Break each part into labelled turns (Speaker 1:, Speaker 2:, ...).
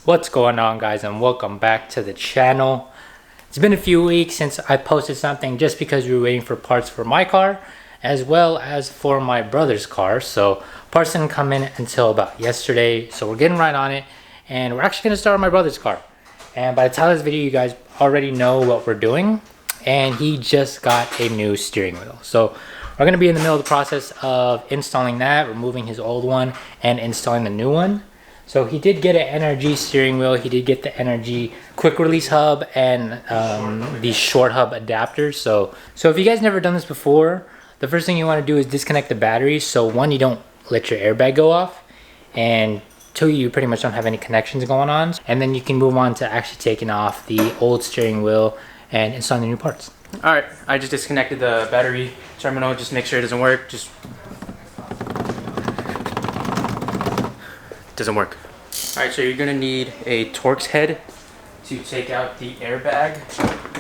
Speaker 1: What's going on, guys, and welcome back to the channel. It's been a few weeks since I posted something just because we were waiting for parts for my car as well as for my brother's car. So parts didn't come in until about yesterday, so we're getting right on it, and we're actually going to start on my brother's car. And by the time of this video, you guys already know what we're doing, and he just got a new steering wheel. So we're going to be in the middle of the process of installing that, removing his old one and installing the new one. So he did get an NRG steering wheel, he did get the NRG quick release hub and these short hub adapters. So if you guys never done this before, the first thing you want to do is disconnect the batteries. So one, you don't let your airbag go off, and two, you pretty much don't have any connections going on. And then you can move on to actually taking off the old steering wheel and installing the new parts.
Speaker 2: All right, I just disconnected the battery terminal, just make sure it doesn't work. Doesn't work. All right, so you're gonna need a Torx head to take out the airbag.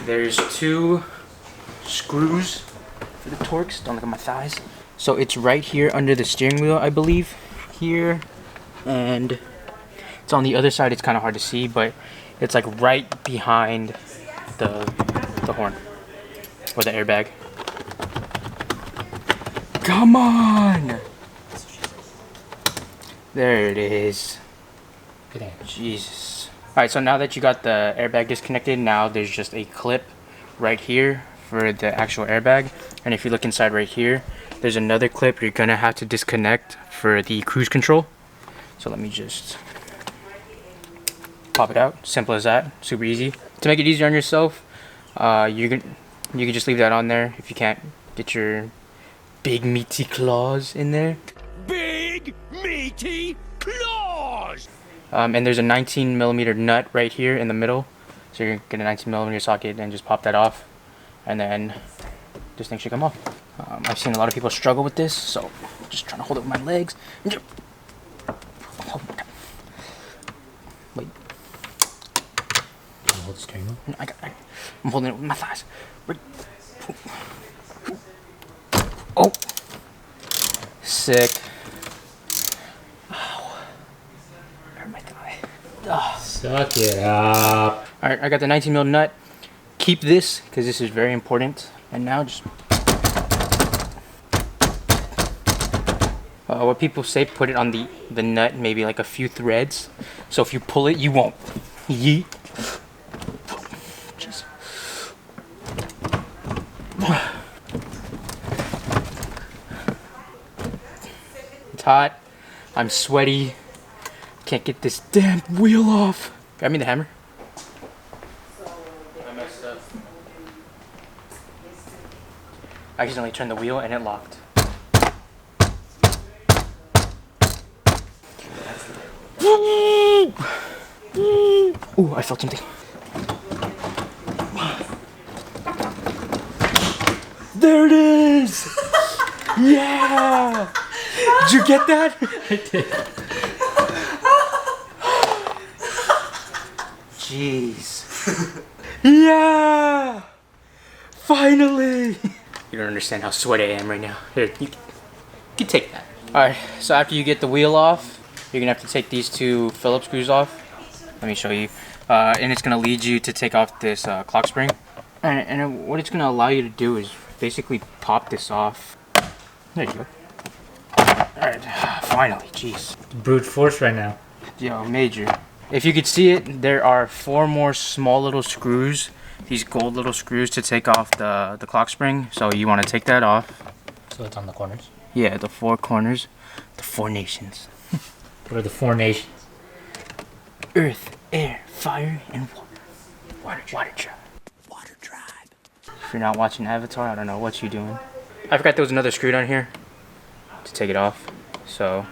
Speaker 2: There's two screws for the Torx. Don't look at my thighs. So it's right here under the steering wheel, I believe. Here, and it's on the other side. It's kind of hard to see, but it's like right behind the horn or the airbag. Come on! There it is. Jesus. Alright, so now that you got the airbag disconnected, now there's just a clip right here for the actual airbag. And if you look inside right here, there's another clip you're gonna have to disconnect for the cruise control. So let me just pop it out. Simple as that. Super easy. To make it easier on yourself, you can just leave that on there if you can't get your big meaty claws in there.
Speaker 3: Big meaty claws!
Speaker 2: And there's a 19mm nut right here in the middle. So you're gonna get a 19mm socket and just pop that off. And then this thing should come off. I've seen a lot of people struggle with this, so I'm just trying to hold it with my legs. Oh my God. Wait.
Speaker 1: Can you hold the steering wheel?
Speaker 2: No, I'm holding it with my thighs. Oh! Sick.
Speaker 1: Suck it up.
Speaker 2: Alright, I got the 19mm nut. Keep this, because this is very important. And now just... what people say, put it on the nut, maybe like a few threads. So if you pull it, you won't. Yeet. Jeez. It's hot. I'm sweaty. Can't get this damn wheel off. Grab me the hammer. I messed up. I accidentally turned the wheel and it locked. Ooh, I felt something. There it is! Yeah! Did you get that?
Speaker 1: I did.
Speaker 2: Jeez. Yeah! Finally! You don't understand how sweaty I am right now. Here, you can take that. Alright, so after you get the wheel off, you're gonna have to take these two Phillips screws off. Let me show you. And it's gonna lead you to take off this clock spring. And what it's gonna allow you to do is basically pop this off. There you go. Alright, finally, jeez.
Speaker 1: Brute force right now.
Speaker 2: Yo, major. If you could see it, there are 4 more small little screws, these gold little screws to take off the clock spring. So you want to take that off.
Speaker 1: So it's on the corners?
Speaker 2: Yeah, the 4 corners. The 4 nations.
Speaker 1: What are the 4 nations?
Speaker 2: Earth, air, fire, and water. Water tribe.
Speaker 3: Water tribe.
Speaker 2: If you're not watching Avatar, I don't know what you're doing. I forgot there was another screw down here to take it off. So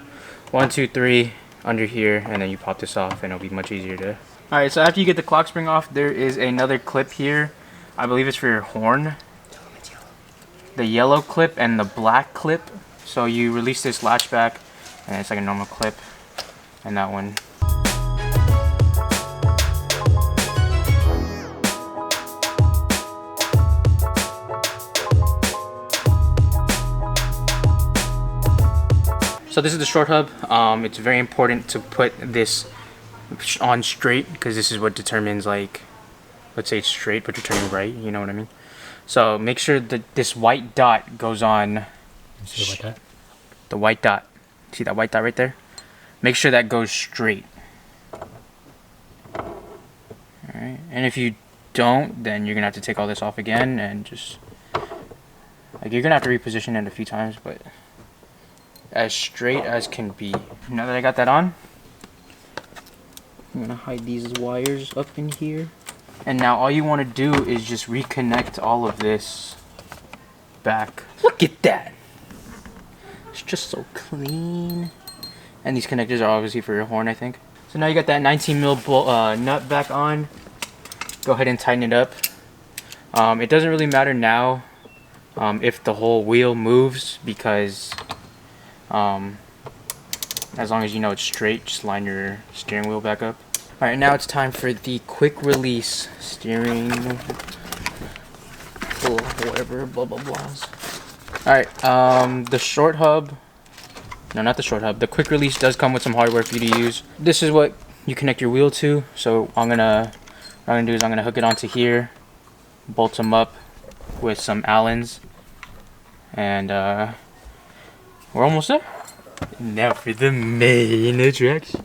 Speaker 2: 1, 2, 3 under here, and then you pop this off and it'll be much easier to... Alright, so after you get the clock spring off, there is another clip here. I believe it's for your horn. The yellow clip and the black clip. So you release this latch back and it's like a normal clip, and that one. So this is the short hub. It's very important to put this on straight, because this is what determines, like, let's say it's straight but you're turning right, you know what I mean? So make sure that this white dot goes on.
Speaker 1: See the white dot?
Speaker 2: The white dot. See that white dot right there? Make sure that goes straight. Alright, and if you don't, then you're gonna have to take all this off again and just, like, you're gonna have to reposition it a few times, but as straight as can be. Now that I got that on, I'm gonna hide these wires up in here. And now all you want to do is just reconnect all of this back. Look at that! It's just so clean. And these connectors are obviously for your horn, I think. So now you got that 19 mil nut back on. Go ahead and tighten it up. It doesn't really matter now if the whole wheel moves, because as long as you know it's straight, just line your steering wheel back up. Alright, now it's time for the quick release steering wheel, whatever, blah blah blahs. Alright, the short hub, no, not the short hub, the quick release does come with some hardware for you to use. This is what you connect your wheel to, so what I'm gonna do is I'm gonna hook it onto here, bolt them up with some Allens, and we're almost there. Now for the main attraction.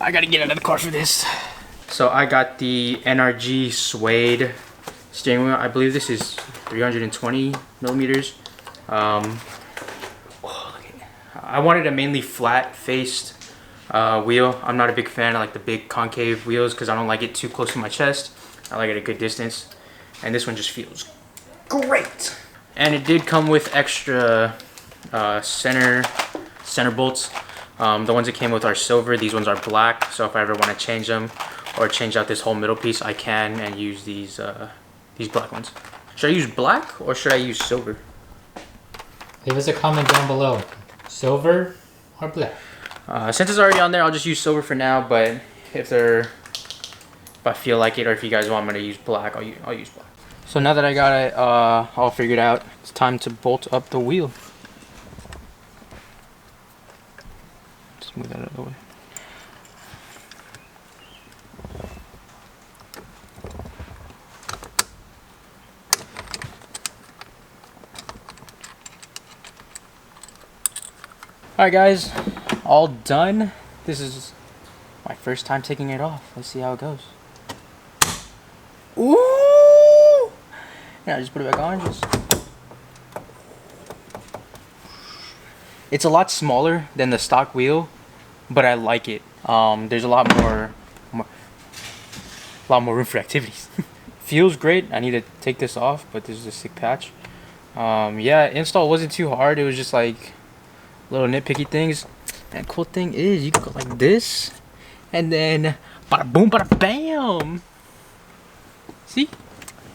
Speaker 2: I gotta get out of the car for this. So I got the NRG suede steering wheel. I believe this is 320 millimeters. Oh, look at it. I wanted a mainly flat-faced wheel. I'm not a big fan of like the big concave wheels because I don't like it too close to my chest. I like it at a good distance. And this one just feels great. And it did come with extra center bolts. The ones that came with are silver. These ones are black. So if I ever want to change them or change out this whole middle piece, I can, and use these black ones. Should I use black or should I use silver?
Speaker 1: Leave us a comment down below. Silver or black?
Speaker 2: Since it's already on there, I'll just use silver for now. But if I feel like it, or if you guys want me to use black, I'll use black. So now that I got it all figured out, it's time to bolt up the wheel. Just move that out of the way. Alright guys, all done. This is my first time taking it off. Let's see how it goes. Ooh! Yeah, I just put it back on. It's a lot smaller than the stock wheel, but I like it. There's a lot more room for activities. Feels great. I need to take this off, but this is a sick patch. Yeah, install wasn't too hard. It was just like little nitpicky things. And cool thing is you can go like this, and then bada boom, bada bam. See?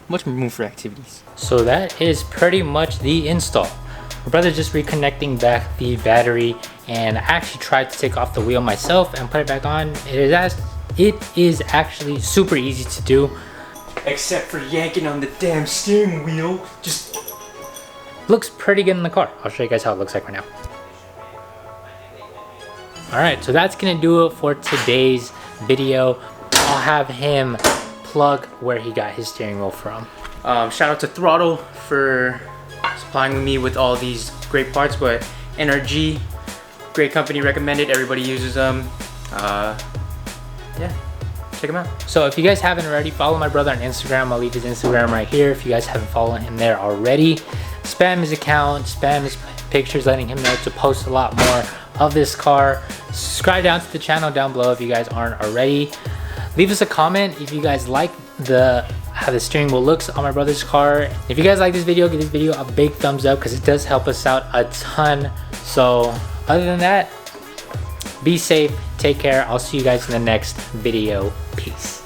Speaker 2: Much more room for activities.
Speaker 1: So that is pretty much the install. My brother's just reconnecting back the battery, and I actually tried to take off the wheel myself and put it back on. It is actually super easy to do.
Speaker 2: Except for yanking on the damn steering wheel. Just
Speaker 1: looks pretty good in the car. I'll show you guys how it looks like right now. Alright, so that's gonna do it for today's video. I'll have him plug where he got his steering wheel from.
Speaker 2: Shout out to Throttle for supplying me with all these great parts, but NRG, great company, recommended. Everybody uses them. Yeah, check them out.
Speaker 1: So if you guys haven't already, follow my brother on Instagram. I'll leave his Instagram right here if you guys haven't followed him there already. Spam his account, spam his pictures, letting him know to post a lot more of this car. Subscribe down to the channel down below if you guys aren't already. Leave us a comment if you guys like how the steering wheel looks on my brother's car. If you guys like this video, give this video a big thumbs up because it does help us out a ton. So other than that, be safe, take care. I'll see you guys in the next video. Peace.